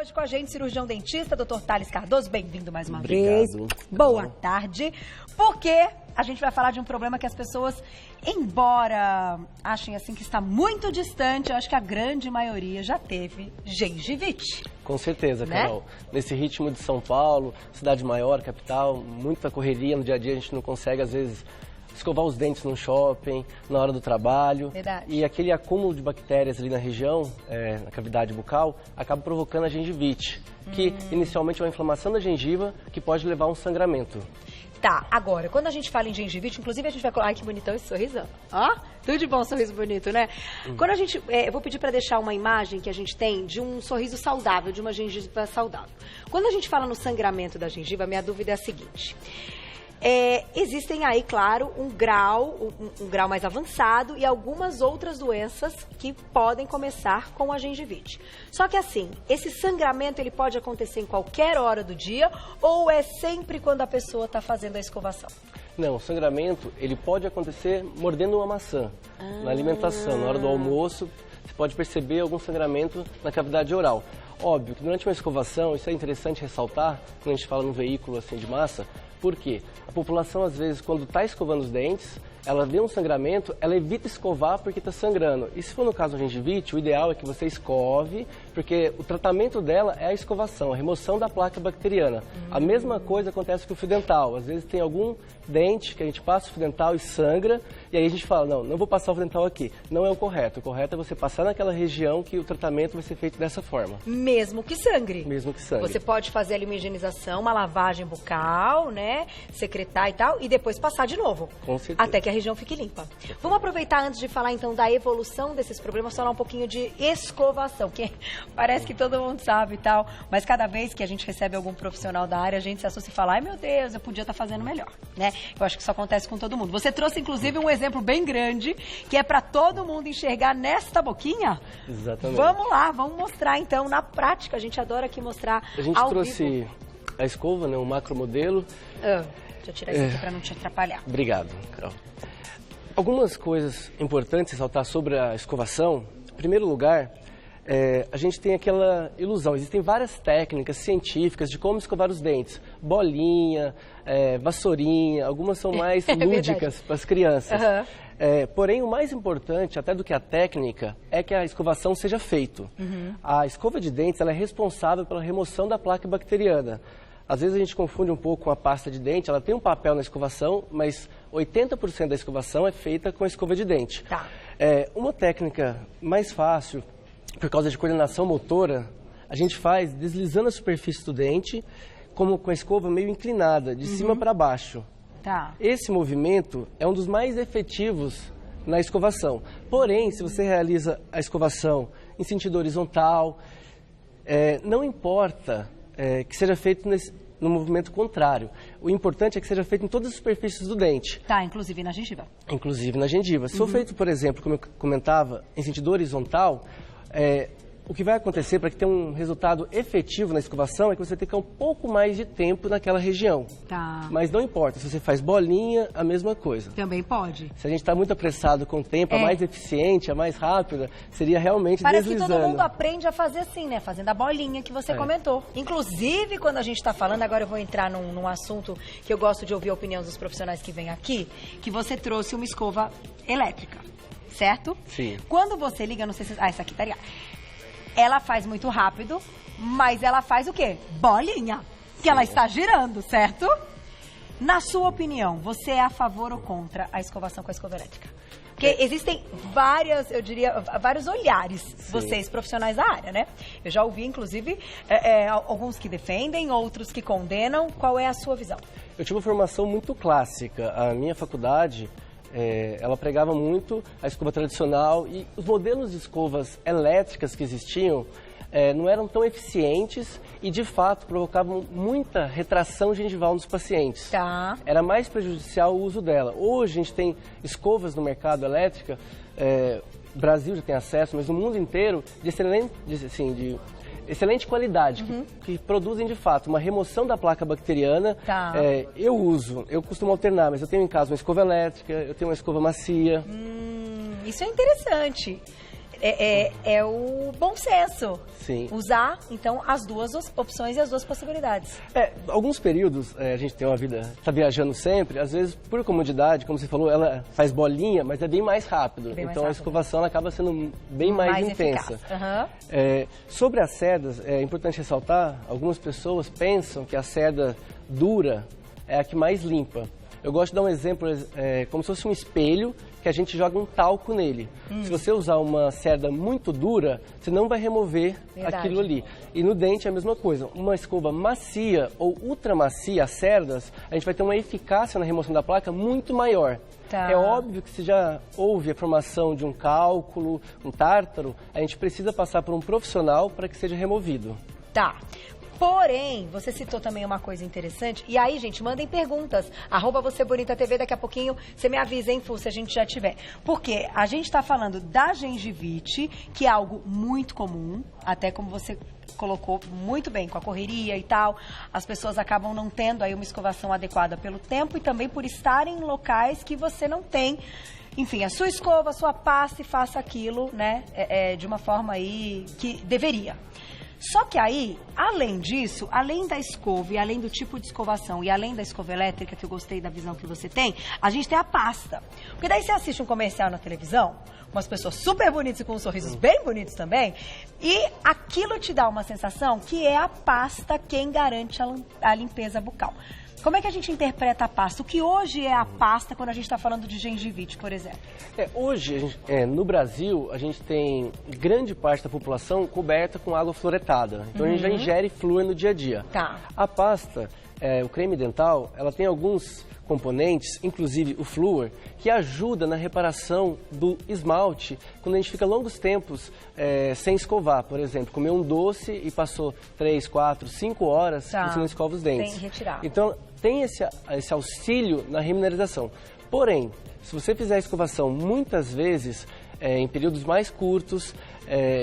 hoje com a gente, cirurgião dentista, Dr. Thales Cardoso. Bem-vindo mais uma vez. Boa tarde. Porque a gente vai falar de um problema que as pessoas, embora achem assim que está muito distante, eu acho que a grande maioria já teve gengivite. Com certeza, Carol. Nesse ritmo de São Paulo, cidade maior, capital, muita correria no dia a dia, a gente não consegue, às vezes, escovar os dentes no shopping, na hora do trabalho. Verdade. E aquele acúmulo de bactérias ali na região, na cavidade bucal, acaba provocando a gengivite, que inicialmente é uma inflamação da gengiva que pode levar a um sangramento. Tá, agora, quando a gente fala em gengivite, inclusive a gente vai colocar... Ai, que bonitão esse sorrisão. Ó, tudo de bom, sorriso bonito, né? Quando a gente... eu vou pedir para deixar uma imagem que a gente tem de um sorriso saudável, de uma gengiva saudável. Quando a gente fala no sangramento da gengiva, a minha dúvida é a seguinte... existem aí, claro, um grau mais avançado e algumas outras doenças que podem começar com a gengivite. Só que assim, esse sangramento ele pode acontecer em qualquer hora do dia ou é sempre quando a pessoa está fazendo a escovação? Não, o sangramento ele pode acontecer mordendo uma maçã, na alimentação, na hora do almoço, você pode perceber algum sangramento na cavidade oral. Óbvio que durante uma escovação, isso é interessante ressaltar, quando a gente fala num veículo assim de massa, por quê? A população, às vezes, quando está escovando os dentes, ela vê um sangramento, ela evita escovar porque está sangrando. E se for no caso da gengivite, o ideal é que você escove, porque o tratamento dela é a escovação, a remoção da placa bacteriana. A mesma coisa acontece com o fio dental. Às vezes tem algum dente que a gente passa o fio dental e sangra, e aí a gente fala, não vou passar o fio dental aqui. Não é o correto. O correto é você passar naquela região que o tratamento vai ser feito dessa forma. Mesmo que sangre. Mesmo que sangre. Você pode fazer ali uma higienização, uma lavagem bucal, né? Secretar e tal, e depois passar de novo. Com certeza. Até que a região fique limpa. Vamos aproveitar antes de falar então da evolução desses problemas, falar um pouquinho de escovação, que parece que todo mundo sabe e tal, mas cada vez que a gente recebe algum profissional da área, a gente se assusta e fala, ai meu Deus, eu podia estar fazendo melhor, né? Eu acho que isso acontece com todo mundo. Você trouxe inclusive um exemplo bem grande, que é para todo mundo enxergar nesta boquinha. Exatamente. Vamos lá, vamos mostrar então na prática, a gente adora aqui mostrar a gente trouxe a escova, né, um macromodelo. Deixa eu tirar isso aqui para não te atrapalhar. Obrigado, Carol. Algumas coisas importantes ressaltar sobre a escovação. Em primeiro lugar, a gente tem aquela ilusão. Existem várias técnicas científicas de como escovar os dentes. Bolinha, vassourinha, algumas são mais lúdicas para as crianças. Porém, o mais importante, até do que a técnica, é que a escovação seja feita. A escova de dentes ela é responsável pela remoção da placa bacteriana. Às vezes a gente confunde um pouco com a pasta de dente, ela tem um papel na escovação, mas 80% da escovação é feita com a escova de dente. Tá. Uma técnica mais fácil, por causa de coordenação motora, a gente faz deslizando a superfície do dente, como com a escova meio inclinada, de cima para baixo. Tá. Esse movimento é um dos mais efetivos na escovação. Porém, se você realiza a escovação em sentido horizontal, não importa que seja feito no movimento contrário. O importante é que seja feito em todas as superfícies do dente. Tá, inclusive na gengiva. Inclusive na gengiva. Se for feito, por exemplo, como eu comentava, em sentido horizontal, o que vai acontecer para que tenha um resultado efetivo na escovação é que você tem que ter um pouco mais de tempo naquela região. Tá. Mas não importa, se você faz bolinha, a mesma coisa. Também pode. Se a gente está muito apressado com o tempo, a mais eficiente, a mais rápida, seria realmente deslizando. Parece que todo mundo aprende a fazer assim, né? Fazendo a bolinha que você comentou. Inclusive, quando a gente está falando, agora eu vou entrar num assunto que eu gosto de ouvir a opinião dos profissionais que vêm aqui, que você trouxe uma escova elétrica, certo? Sim. Quando você liga, não sei se... essa aqui tá ligada. Ela faz muito rápido, mas ela faz o quê? Bolinha. Que ela está girando, certo? Na sua opinião, você é a favor ou contra a escovação com a escova elétrica? Porque existem vários olhares, vocês profissionais da área, né? Eu já ouvi, inclusive, alguns que defendem, outros que condenam. Qual é a sua visão? Eu tive uma formação muito clássica. A minha faculdade... ela pregava muito a escova tradicional e os modelos de escovas elétricas que existiam não eram tão eficientes e, de fato, provocavam muita retração gengival nos pacientes. Tá. Era mais prejudicial o uso dela. Hoje, a gente tem escovas no mercado elétrica, o Brasil já tem acesso, mas no mundo inteiro, de excelente qualidade, que produzem de fato uma remoção da placa bacteriana. Tá. Eu costumo alternar, mas eu tenho em casa uma escova elétrica, eu tenho uma escova macia. Isso é interessante. é o bom senso. Sim. Usar, então, as duas opções e as duas possibilidades. Alguns períodos, a gente tem uma vida, está viajando sempre, às vezes, por comodidade, como você falou, ela faz bolinha, mas é bem mais rápido. Então, a escovação ela acaba sendo bem mais intensa. Sobre as cerdas, é importante ressaltar, algumas pessoas pensam que a cerda dura é a que mais limpa. Eu gosto de dar um exemplo, como se fosse um espelho que a gente joga um talco nele. Se você usar uma cerda muito dura, você não vai remover aquilo ali. E no dente é a mesma coisa. Uma escova macia ou ultra macia, as cerdas, a gente vai ter uma eficácia na remoção da placa muito maior. É óbvio que se já houve a formação de um cálculo, um tártaro, a gente precisa passar por um profissional para que seja removido. Porém, você citou também uma coisa interessante. E aí, gente, mandem perguntas. @VocêBonitaTV, daqui a pouquinho você me avisa, hein, Fu, se a gente já tiver. Porque a gente está falando da gengivite, que é algo muito comum, até como você colocou muito bem, com a correria e tal. As pessoas acabam não tendo aí uma escovação adequada pelo tempo e também por estarem em locais que você não tem. Enfim, a sua escova, a sua pasta e faça aquilo, né, de uma forma aí que deveria. Só que aí, além disso, além da escova e além do tipo de escovação e além da escova elétrica, que eu gostei da visão que você tem, a gente tem a pasta. Porque daí você assiste um comercial na televisão, umas pessoas super bonitas e com sorrisos bem bonitos também, e aquilo te dá uma sensação que é a pasta quem garante a limpeza bucal. Como é que a gente interpreta a pasta? O que hoje é a pasta quando a gente está falando de gengivite, por exemplo? Hoje, no Brasil, a gente tem grande parte da população coberta com água fluoretada. Então, a gente já ingere flúor no dia a dia. A pasta, o creme dental, ela tem alguns componentes, inclusive o flúor, que ajuda na reparação do esmalte quando a gente fica longos tempos sem escovar. Por exemplo, comer um doce e passou 3, 4, 5 horas você não escova os dentes. Tem que retirar. Então, tem esse auxílio na remineralização. Porém, se você fizer a escovação muitas vezes, em períodos mais curtos,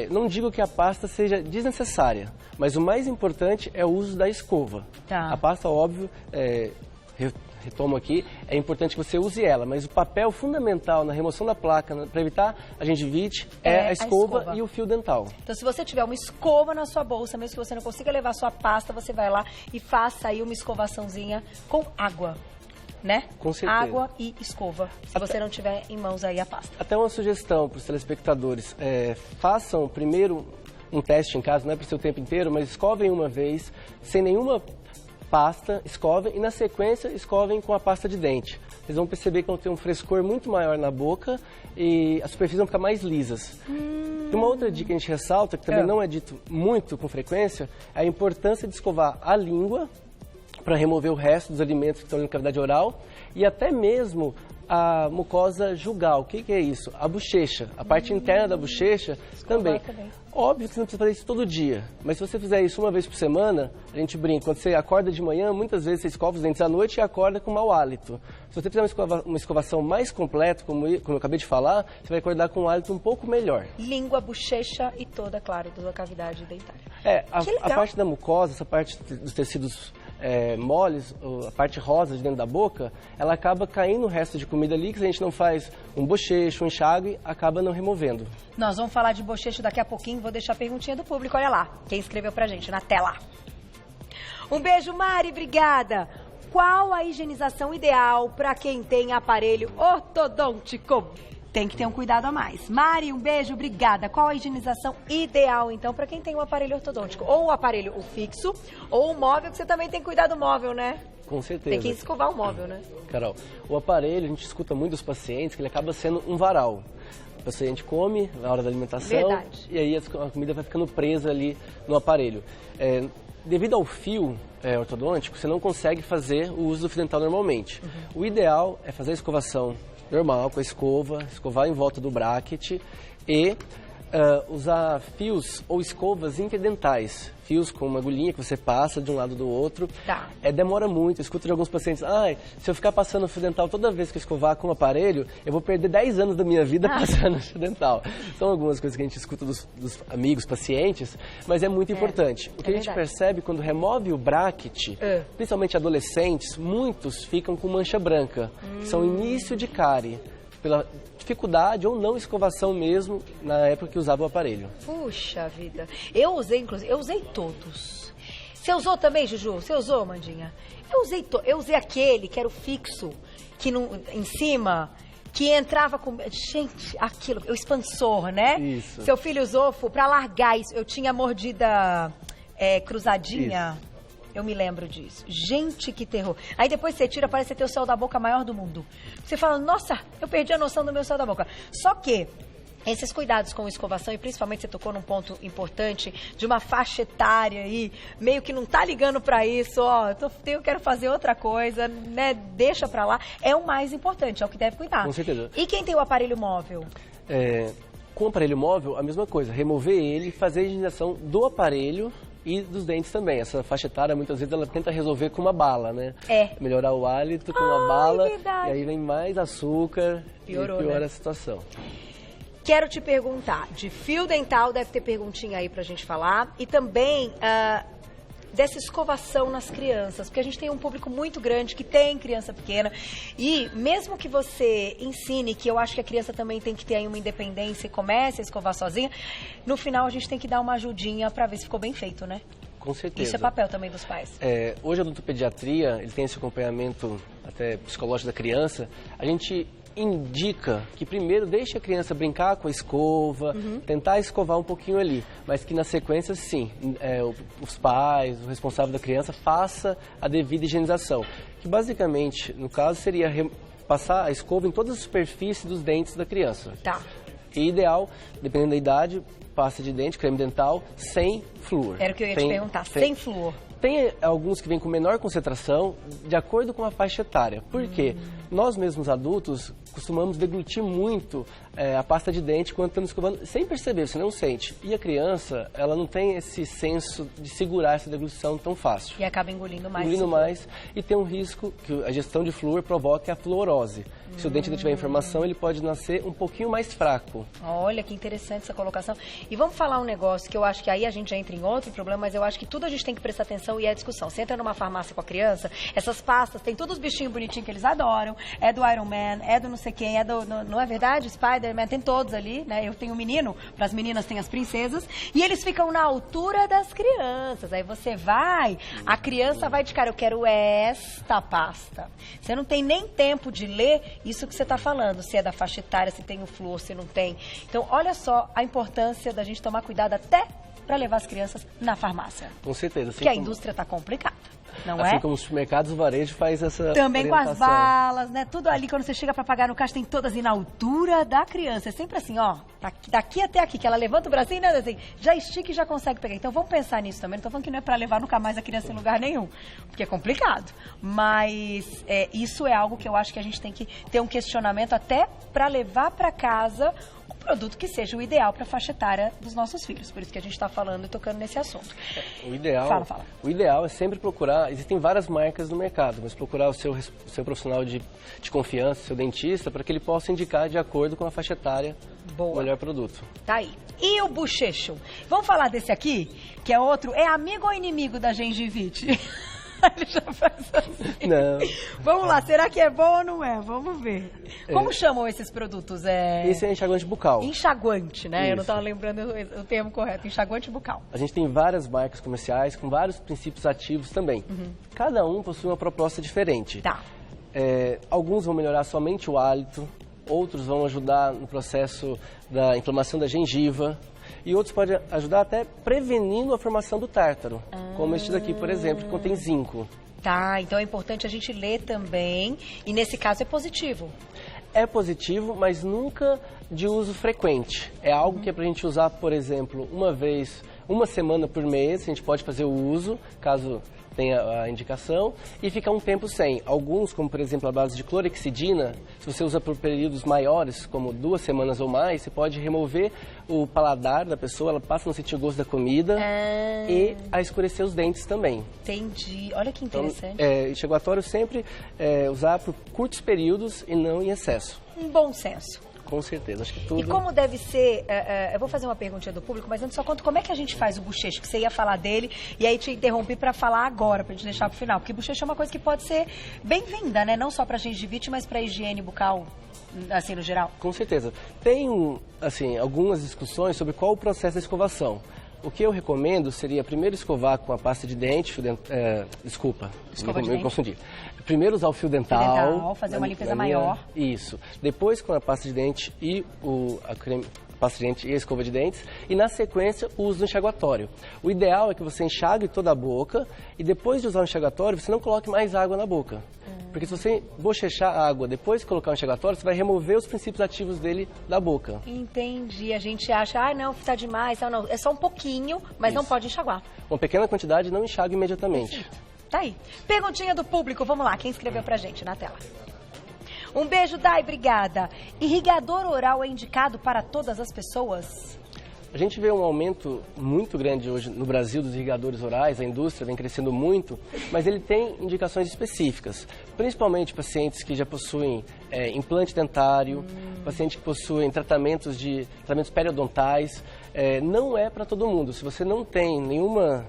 não digo que a pasta seja desnecessária, mas o mais importante é o uso da escova. A pasta, óbvio, retomo aqui, é importante que você use ela, mas o papel fundamental na remoção da placa, para evitar a gengivite, é a escova e o fio dental. Então, se você tiver uma escova na sua bolsa, mesmo que você não consiga levar a sua pasta, você vai lá e faça aí uma escovaçãozinha com água, né? Com certeza. Água e escova, se você não tiver em mãos aí a pasta. Até uma sugestão para os telespectadores, façam primeiro um teste em casa, não é para ser o tempo inteiro, mas escovem uma vez, sem nenhuma pasta, escovem e na sequência escovem com a pasta de dente. Vocês vão perceber que vão ter um frescor muito maior na boca e as superfícies vão ficar mais lisas. E uma outra dica que a gente ressalta, que também não é dito muito com frequência, é a importância de escovar a língua para remover o resto dos alimentos que estão na cavidade oral e até mesmo a mucosa jugal. O que é isso? A bochecha, a parte interna da bochecha também. Óbvio que você não precisa fazer isso todo dia, mas se você fizer isso uma vez por semana, a gente brinca, quando você acorda de manhã, muitas vezes você escova os dentes à noite e acorda com mau hálito. Se você fizer uma escovação mais completa, como eu acabei de falar, você vai acordar com um hálito um pouco melhor. Língua, bochecha e toda, claro, toda a cavidade dentária. A parte da mucosa, essa parte dos tecidos moles, a parte rosa de dentro da boca, ela acaba caindo no resto de comida ali, que se a gente não faz um bochecho, um enxágue, acaba não removendo. Nós vamos falar de bochecho daqui a pouquinho, vou deixar a perguntinha do público, olha lá, quem escreveu pra gente na tela. Um beijo, Mari, obrigada. Qual a higienização ideal para quem tem aparelho ortodôntico? Tem que ter um cuidado a mais. Mari, um beijo, obrigada. Qual a higienização ideal, então, para quem tem um aparelho ortodôntico? Ou o aparelho fixo, ou o móvel, que você também tem cuidado do móvel, né? Com certeza. Tem que escovar o móvel, né? Carol, o aparelho, a gente escuta muito dos pacientes que ele acaba sendo um varal. O paciente come na hora da alimentação e aí a comida vai ficando presa ali no aparelho. Devido ao fio ortodôntico, você não consegue fazer o uso do fio dental normalmente. O ideal é fazer a escovação normal, com a escova, escovar em volta do bracket e usar fios ou escovas interdentais. Fios com uma agulhinha que você passa de um lado do outro. Demora muito. Eu escuto de alguns pacientes, se eu ficar passando fio dental toda vez que eu escovar com o aparelho, eu vou perder 10 anos da minha vida passando fio dental. São algumas coisas que a gente escuta dos amigos, pacientes, mas é muito importante. O que a gente percebe quando remove o bracket, principalmente adolescentes, muitos ficam com mancha branca, que são início de cárie. pela dificuldade ou não escovação mesmo na época que usava o aparelho. Puxa vida. Eu usei, inclusive, eu usei todos. Você usou também, Juju? Você usou, Mandinha? Eu usei aquele que era o fixo, que em cima, que entrava com... Gente, aquilo, o expansor, né? Isso. Seu filho usou, pra largar isso. Eu tinha mordida cruzadinha. Isso. Eu me lembro disso. Gente, que terror. Aí depois você tira, parece ter o céu da boca maior do mundo. Você fala, nossa, eu perdi a noção do meu céu da boca. Só que esses cuidados com escovação, e principalmente você tocou num ponto importante de uma faixa etária aí, meio que não tá ligando pra isso, ó, eu quero fazer outra coisa, né, deixa pra lá, é o mais importante, é o que deve cuidar. Com certeza. E quem tem o aparelho móvel? Com o aparelho móvel, a mesma coisa, remover ele e fazer a higienização do aparelho e dos dentes também. Essa faixa etária, muitas vezes, ela tenta resolver com uma bala, né? Melhorar o hálito com uma bala, verdade. E aí vem mais açúcar Piorou, e piora né? a situação. Quero te perguntar, de fio dental, deve ter perguntinha aí pra gente falar, e também dessa escovação nas crianças, porque a gente tem um público muito grande que tem criança pequena, e mesmo que você ensine, que eu acho que a criança também tem que ter aí uma independência e comece a escovar sozinha, no final a gente tem que dar uma ajudinha pra ver se ficou bem feito, né? Com certeza. Isso é papel também dos pais. Hoje a odontopediatria, ele tem esse acompanhamento até psicológico da criança, a gente indica que primeiro deixe a criança brincar com a escova, tentar escovar um pouquinho ali, mas que na sequência, sim, os pais, o responsável da criança, faça a devida higienização. Que basicamente, no caso, seria passar a escova em todas as superfícies dos dentes da criança. Tá. E ideal, dependendo da idade, pasta de dente, creme dental, sem flúor. Era o que eu ia te perguntar, sem flúor. Tem alguns que vêm com menor concentração, de acordo com a faixa etária. Por quê? Nós mesmos adultos costumamos deglutir muito a pasta de dente quando estamos escovando, sem perceber, você não sente. E a criança, ela não tem esse senso de segurar essa deglutição tão fácil. E acaba engolindo mais. Engolindo mais e tem um risco que a gestão de flúor provoque a fluorose. Se o dente ainda tiver inflamação, ele pode nascer um pouquinho mais fraco. Olha, que interessante essa colocação. E vamos falar um negócio que eu acho que aí a gente já entra em outro problema, mas eu acho que tudo a gente tem que prestar atenção e é a discussão. Você entra numa farmácia com a criança, essas pastas, tem todos os bichinhos bonitinhos que eles adoram, é do Iron Man, é do não sei quem, não é verdade? Spider-Man, tem todos ali, né? Eu tenho um menino, para as meninas tem as princesas, e eles ficam na altura das crianças. Aí você vai, a criança vai de cara, eu quero esta pasta. Você não tem nem tempo de ler isso que você está falando, se é da faixa etária, se tem o flúor, se não tem. Então, olha só a importância da gente tomar cuidado até para levar as crianças na farmácia. Com certeza. Assim porque a indústria está complicada, não é? Assim como os supermercados, o varejo faz essa também orientação. Com as balas, né? Tudo ali, quando você chega para pagar no caixa, tem todas ali na altura da criança. É sempre assim, ó, daqui até aqui, que ela levanta o bracinho, né, assim, já estica e já consegue pegar. Então, vamos pensar nisso também. Não tô falando que não é para levar nunca mais a criança em lugar nenhum, porque é complicado. Mas isso é algo que eu acho que a gente tem que ter um questionamento até para levar para casa produto que seja o ideal para a faixa etária dos nossos filhos. Por isso que a gente está falando e tocando nesse assunto. O ideal, Fala. O ideal é sempre procurar, existem várias marcas no mercado, mas procurar o seu profissional de confiança, seu dentista, para que ele possa indicar de acordo com a faixa etária o melhor produto. Tá aí. E o bochecho? Vamos falar desse aqui, que é outro, é amigo ou inimigo da gengivite? Ele já faz assim. Não. Vamos lá, será que é bom ou não é? Vamos ver. Como chamam esses produtos? Esse é enxaguante bucal. Enxaguante, né? Isso. Eu não estava lembrando o termo correto. Enxaguante bucal. A gente tem várias marcas comerciais com vários princípios ativos também. Cada um possui uma proposta diferente. Tá. Alguns vão melhorar somente o hálito, outros vão ajudar no processo da inflamação da gengiva. E outros podem ajudar até prevenindo a formação do tártaro, como este daqui, por exemplo, que contém zinco. Tá, então é importante a gente ler também, e nesse caso é positivo. É positivo, mas nunca de uso frequente. É algo que é para a gente usar, por exemplo, uma semana por mês, a gente pode fazer o uso, caso tenha a indicação, e ficar um tempo sem. Alguns, como por exemplo a base de clorexidina, se você usa por períodos maiores, como 2 semanas ou mais, você pode remover o paladar da pessoa, ela passa a não sentir o gosto da comida e a escurecer os dentes também. Entendi. Olha que interessante. Então, enxaguatório sempre usar por curtos períodos e não em excesso. Um bom senso. Com certeza, acho que tudo... E como deve ser, eu vou fazer uma perguntinha do público, mas antes só conto como é que a gente faz o bochecho, que você ia falar dele, e aí te interrompi para falar agora, para gente deixar pro final, porque bochecho é uma coisa que pode ser bem-vinda, né? Não só para gengivite, mas para higiene bucal. assim, no geral? Com certeza. Tem, assim, algumas discussões sobre qual o processo da escovação. O que eu recomendo seria primeiro escovar com a pasta de dente, me confundi. Primeiro usar o fio dental. Fazer uma limpeza maior. Isso. Depois com a pasta de dente e pasta de dente e a escova de dentes, e na sequência o uso do enxaguatório. O ideal é que você enxague toda a boca e depois de usar o enxaguatório você não coloque mais água na boca. Porque se você bochechar a água depois de colocar o enxaguatório, você vai remover os princípios ativos dele da boca. Entendi. A gente acha, não, tá demais, não. É só um pouquinho, mas não pode enxaguar. Uma pequena quantidade não enxaga imediatamente. Tá aí. Perguntinha do público, vamos lá, quem escreveu pra gente na tela? Um beijo, Dai, obrigada. Irrigador oral é indicado para todas as pessoas? A gente vê um aumento muito grande hoje no Brasil dos irrigadores orais, a indústria vem crescendo muito, mas ele tem indicações específicas, principalmente pacientes que já possuem implante dentário, pacientes que possuem tratamentos periodontais. Não é para todo mundo. Se você não tem nenhuma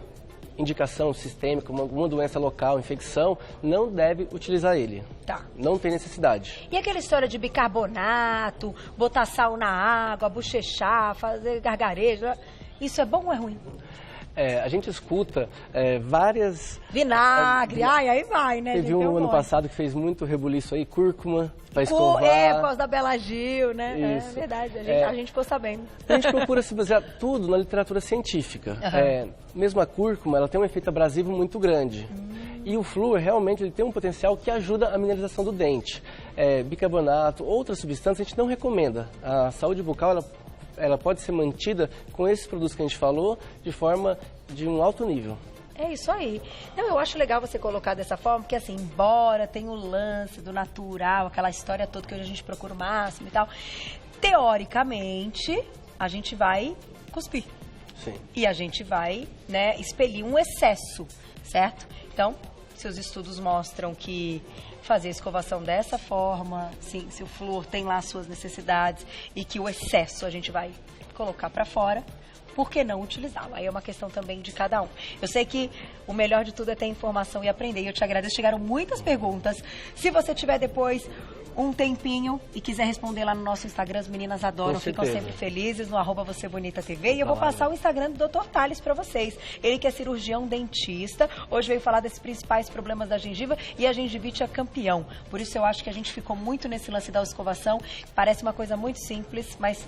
indicação sistêmica, alguma doença local, infecção, não deve utilizar ele. Tá. Não tem necessidade. E aquela história de bicarbonato, botar sal na água, bochechar, fazer gargarejo, isso é bom ou é ruim? A gente escuta várias... Vinagre, aí vai, né? Teve um ano passado que fez muito rebuliço aí, cúrcuma, para escovar. Por causa da Bela Gil, né? Isso. É verdade, a gente ficou sabendo. A gente procura se basear tudo na literatura científica. Mesmo a cúrcuma, ela tem um efeito abrasivo muito grande. E o flúor, realmente, ele tem um potencial que ajuda a mineralização do dente. Bicarbonato, outras substâncias, a gente não recomenda. A saúde bucal, ela pode ser mantida com esses produtos que a gente falou de forma de um alto nível. É isso aí. Não, eu acho legal você colocar dessa forma, porque assim, embora tenha o lance do natural, aquela história toda que hoje a gente procura o máximo e tal, teoricamente, a gente vai cuspir. Sim. E a gente vai, né, expelir um excesso, certo? Então, se os estudos mostram que fazer a escovação dessa forma, sim, se o flúor tem lá as suas necessidades e que o excesso a gente vai colocar para fora, por que não utilizá-lo? Aí é uma questão também de cada um. Eu sei que o melhor de tudo é ter informação e aprender. E eu te agradeço. Chegaram muitas perguntas. Se você tiver depois um tempinho e quiser responder lá no nosso Instagram, as meninas adoram, ficam sempre felizes, no @VocêBonitaTV. E eu vou passar o Instagram do Dr. Thales para vocês. Ele que é cirurgião dentista, hoje veio falar desses principais problemas da gengiva e a gengivite é campeão. Por isso eu acho que a gente ficou muito nesse lance da escovação. Parece uma coisa muito simples, mas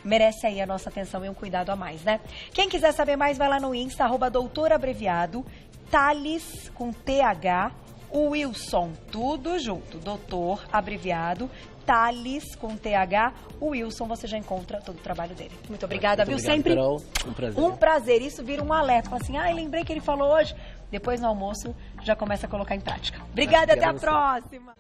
merece aí a nossa atenção e um cuidado a mais, né? Quem quiser saber mais, vai lá no Insta, @doutorabreviado, Thales com TH, Wilson, tudo junto, doutor, abreviado, Thales com TH, o Wilson, você já encontra todo o trabalho dele. Muito obrigada, viu? Sempre Carol, um prazer. Um prazer, isso vira um alerta, fala assim, lembrei que ele falou hoje, depois no almoço já começa a colocar em prática. Obrigada, até a próxima!